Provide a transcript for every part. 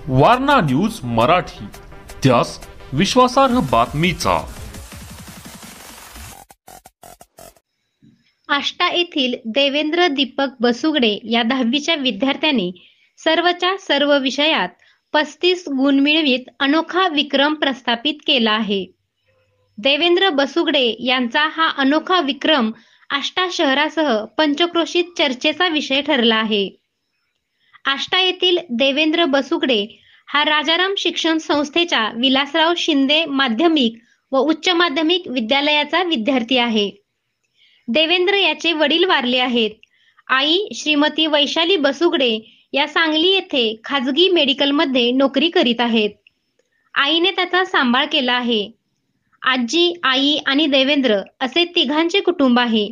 Warna news Marathi, त्यास विश्वासार्ह बातमीचा। आष्टा येथील देवेंद्र दीपक बसुगडे या 10वीच्या विद्यार्थ्याने सर्वच्या सर्व विषयात 35 गुण मिळवित अनोखा विक्रम प्रस्थापित केला आहे। देवेंद्र बसुगडे यांचा हा अनोखा विक्रम आष्टा शहरासह पंचक्रोशीत चर्चेचा विषय ठरला आहे। आष्टा येथील देवेंद्र बसुगडे हा राजाराम शिक्षण संस्थेच्या विलासराव शिंदे माध्यमिक व उच्च माध्यमिक विद्यालयाचा विद्यार्थी आहे। देवेंद्र याचे वडील वारले आहेत। आई श्रीमती वैशाली बसुगडे या सांगली येथे खाजगी मेडिकलमध्ये नोकरी करीत आहेत। आईने त्याचा सांभाळ केला आहे। आजी, आई आणि देवेंद्र असे तिघांचे कुटुंब आहे।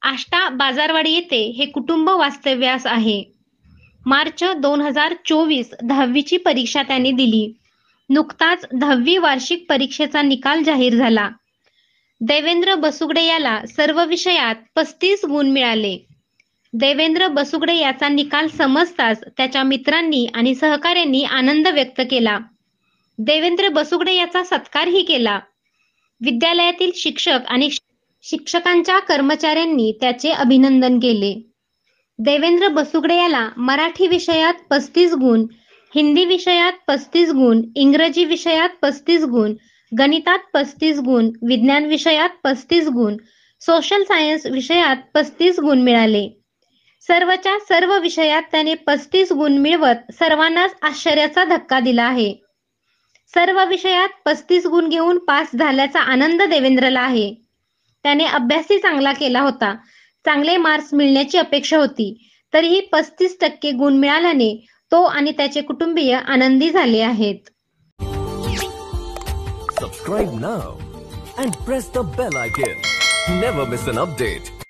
आष्टा बाजारवाडी येथे हे कुटुंब वास्तव्यास आहे। मार्च 2024 10वीची परीक्षा त्यांनी दिली। नुकताच 10वी वार्षिक परीक्षेचा निकाल जाहीर झाला। देवेंद्र बसुगडे याला सर्व विषयात 35 गुण मिळाले। देवेंद्र बसुगडे याचा निकाल समजताच त्याच्या मित्रांनी आणि सहकाऱ्यांनी आनंद व्यक्त केला। देवेंद्र बसुगडे याचा सत्कारही केला। विद्यालयातील शिक्षक आणि शिक्षकांच्या कर्मचाऱ्यांनी त्याचे अभिनंदन केले। देवेंद्र बसुगडे याला मराठी विषयात 35 गुण, हिंदी विषयात 35 गुण, इंग्रजी विषयात 35 गुण, गणितात 35 गुण, विज्ञान विषयात 35 गुण, सोशल सायन्स विषयात 35 गुण मिळाले। सर्वच्या सर्व विषयात त्याने 35 गुण मिळवत सर्वांनाच आश्चर्याचा धक्का दिला आहे। सर्व विषयात 35 गुण घेऊन पास झाल्याचा आनंद देवेंद्रला आहे। त्याने अभ्यासही चांगला केला होता। चांगले मार्क्स मिळण्याची अपेक्षा होती, तरीही 35% गुण मिळाल्याने तो आणि त्याचे कुटुंबीय आनंदी झाले आहेत। Subscribe now and press the bell icon. Never miss an update.